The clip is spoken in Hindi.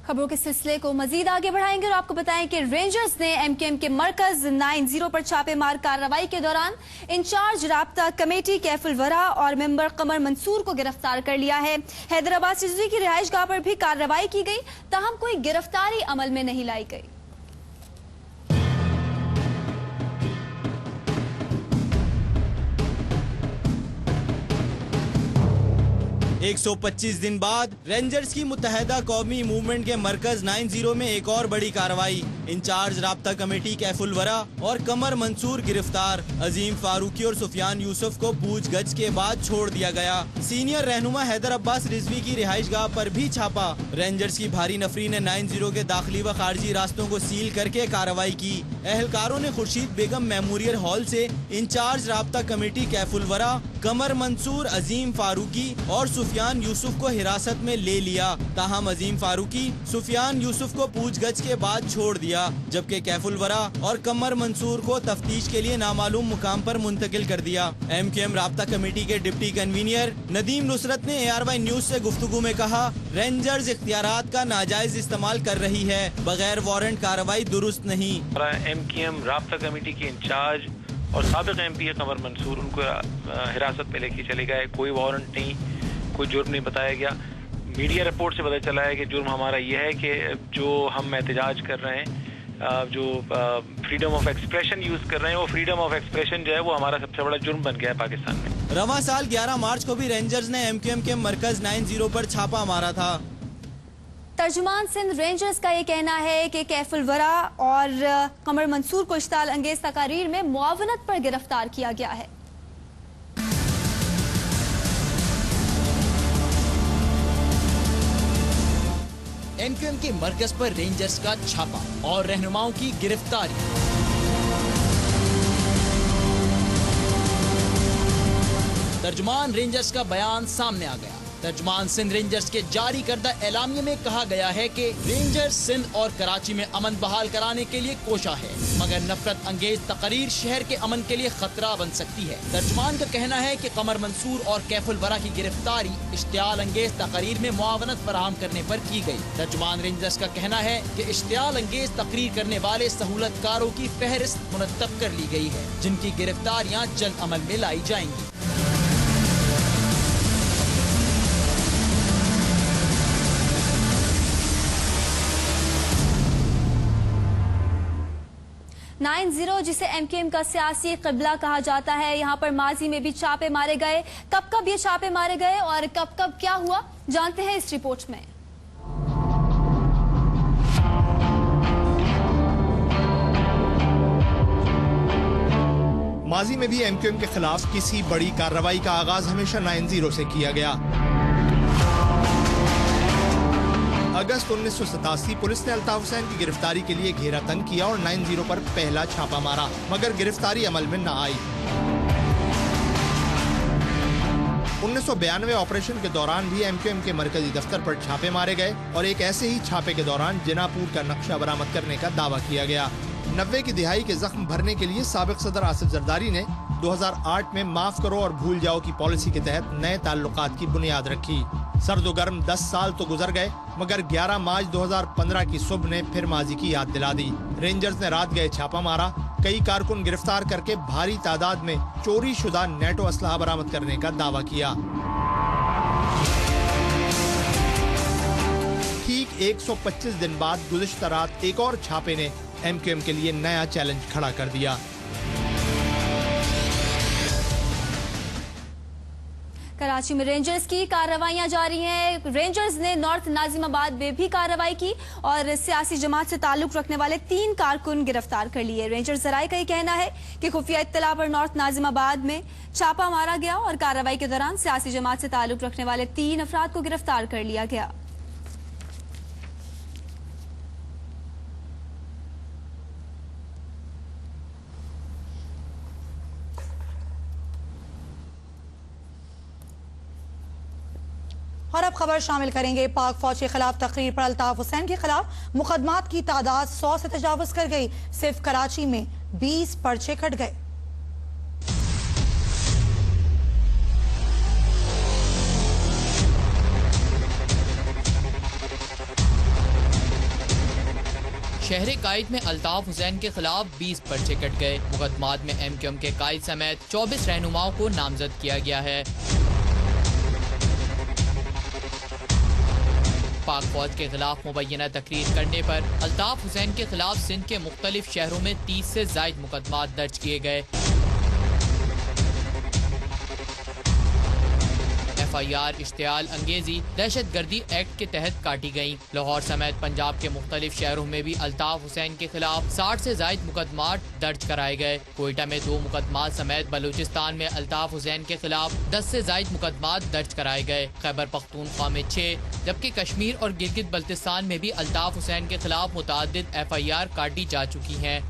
खबरों के सिलसिले को मजीद आगे बढ़ाएंगे और आपको बताएं कि रेंजर्स ने एमक्यूएम के मरकज 90 पर छापेमार कार्रवाई के दौरान इंचार्ज राब्ता कमेटी कैफुल वरा और मेंबर कमर मंसूर को गिरफ्तार कर लिया है। हैदराबाद रिजवी की रिहाइशगाह पर भी कार्रवाई की गई, ताहम कोई गिरफ्तारी अमल में नहीं लाई गई। 125 दिन बाद रेंजर्स की मुत्तहदा कौमी मूवमेंट के मरकज 90 में एक और बड़ी कार्रवाई। इंचार्ज राब्ता कमेटी कैफुल वरा और कमर मंसूर गिरफ्तार। अजीम फारूकी और सुफियान यूसुफ को पूछगछ के बाद छोड़ दिया गया। सीनियर रहनुमा हैदर अब्बास रिजवी की रिहाइशगाह पर भी छापा। रेंजर्स की भारी नफरी ने 90 के दाखिली व खारजी रास्तों को सील करके कार्रवाई की। एहलकारों ने खुर्शीद बेगम मेमोरियल हॉल से इंचार्ज राब्ता कमेटी कैफुल वरा, कमर मंसूर, अजीम फारूकी और सुफियान यूसुफ को हिरासत में ले लिया। ताहम अजीम फारूकी, सुफियान यूसुफ को पूछगछ के बाद छोड़ दिया, जबकि कैफुल वरा और कमर मंसूर को तफ्तीश के लिए नामालूम मुकाम पर मुंतकिल कर दिया। एमक्यूएम राब्ता कमेटी के डिप्टी कन्वीनर नदीम नुसरत ने ARY न्यूज से गुफ्तगू में कहा, रेंजर्स इख्तियारात का नाजायज इस्तेमाल कर रही है, बगैर वारंट कार्रवाई दुरुस्त नहीं। एमक्यूएम राब्ता कमेटी के इंचार्ज और साबिक MP कमर मंसूर, उनको हिरासत में लेके चले गए। कोई वारंट नहीं, कोई जुर्म नहीं बताया गया। मीडिया रिपोर्ट से पता चला है कि जुर्म हमारा यह है कि जो हम एहतजाज कर रहे हैं, जो फ्रीडम ऑफ एक्सप्रेशन यूज कर रहे हैं, वो फ्रीडम ऑफ एक्सप्रेशन जो है वो हमारा सबसे बड़ा जुर्म बन गया है पाकिस्तान में। रवां साल 11 मार्च को भी रेंजर्स ने एमक्यूएम के मरकज 90 पर छापा मारा था। तर्जुमान सिंध रेंजर्स का ये कहना है कि कैफुल वरा और कमर मंसूर को इश्ताल अंगेज तकारीर में मुआवनत पर गिरफ्तार किया गया है। एमक्यूएम के मरकज पर रेंजर्स का छापा और रहनुमाओं की गिरफ्तारी। तर्जुमान रेंजर्स का बयान सामने आ गया। तर्जुमान सिंध रेंजर्स के जारी करदा एलामिये में कहा गया है कि रेंजर्स सिंध और कराची में अमन बहाल कराने के लिए कोशा है, मगर नफरत अंगेज तकरीर शहर के अमन के लिए खतरा बन सकती है। तर्जुमान का कहना है कि कमर मंसूर और कैफुल वरा की गिरफ्तारी इश्तियाल अंगेज तकरीर में मुआवनत फराहम करने पर की गई। तर्जुमान रेंजर्स का कहना है कि इश्तियाल अंगेज तकरीर करने वाले सहूलतकारों की फहरिस्त मुरतब कर ली गई है, जिनकी गिरफ्तारियाँ जल्द अमल में लाई जाएंगी। नाइन 90 जिसे एमक्यूएम का सियासी क़िबला कहा जाता है, यहाँ पर माजी में भी छापे मारे गए। कब कब ये छापे मारे गए और कब कब क्या हुआ, जानते हैं इस रिपोर्ट में। माजी में भी एमक्यूएम के खिलाफ किसी बड़ी कार्रवाई का आगाज हमेशा 90 से किया गया। अगस्त 1987 पुलिस ने अल्ताफ हुसैन की गिरफ्तारी के लिए घेरा तंग किया और 90 पर पहला छापा मारा, मगर गिरफ्तारी अमल में न आई। 1992 ऑपरेशन के दौरान भी एमक्यूएम के मरकजी दफ्तर पर छापे मारे गए और एक ऐसे ही छापे के दौरान जिनापुर का नक्शा बरामद करने का दावा किया गया। 90 की दिहाई के जख्म भरने के लिए साबिक सदर आसिफ जरदारी ने 2008 में माफ करो और भूल जाओ की पॉलिसी के तहत नए ताल्लुकात की बुनियाद रखी। सर्द गर्म 10 साल तो गुजर गए, मगर 11 मार्च 2015 की सुबह ने फिर माजी की याद दिला दी। रेंजर्स ने रात गए छापा मारा, कई कारकुन गिरफ्तार करके भारी तादाद में चोरी शुदा नेटो असलहा बरामद करने का दावा किया। ठीक 125 दिन बाद गुज़िश्ता रात एक और छापे ने एमक्यूएम के लिए नया चैलेंज खड़ा कर दिया। कराची में रेंजर्स की कार्रवाइयां जारी हैं। रेंजर्स ने नॉर्थ नाजिमाबाद में भी कार्रवाई की और सियासी जमात से ताल्लुक रखने वाले 3 कारकुन गिरफ्तार कर लिए। रेंजर्स जराये का ये कहना है कि खुफिया इत्तला पर नॉर्थ नाजिमाबाद में छापा मारा गया और कार्रवाई के दौरान सियासी जमात से ताल्लुक रखने वाले 3 अफराद को गिरफ्तार कर लिया गया। और अब खबर शामिल करेंगे। पाक फौज के खिलाफ तकरीर पर अल्ताफ हुसैन के खिलाफ मुकदमात की तादाद 100 से तजावुज कर गई। सिर्फ कराची में 20 पर्चे कट गए। शहर कायद में अल्ताफ हुसैन के खिलाफ 20 पर्चे कट गए। मुकदमात में MQM के कायद समेत 24 रहनुमाओं को नामजद किया गया है। पाक फौज के खिलाफ मुबैना तकरीर करने पर अल्ताफ हुसैन के खिलाफ सिंध के मुख्तलिफ शहरों में 30 से ज़ायद मुकदमात दर्ज किए गए। FIR इश्तियाल अंगेजी दहशत गर्दी एक्ट के तहत काटी गयी। लाहौर समेत पंजाब के मुख्तलिफ शहरों में भी अल्ताफ हुसैन के खिलाफ 60 से ज़ायद मुकदमात दर्ज कराए गए। कोयटा में 2 मुकदमात समेत बलूचिस्तान में अल्ताफ हुसैन के खिलाफ 10 से ज़ायद मुकदमात दर्ज कराए गए। खैबर पख्तूनख्वा में 6, जबकि कश्मीर और गिलगित बल्तिस्तान में भी अल्ताफ हुसैन के खिलाफ मुतअद्दिद FIR काटी जा चुकी हैं।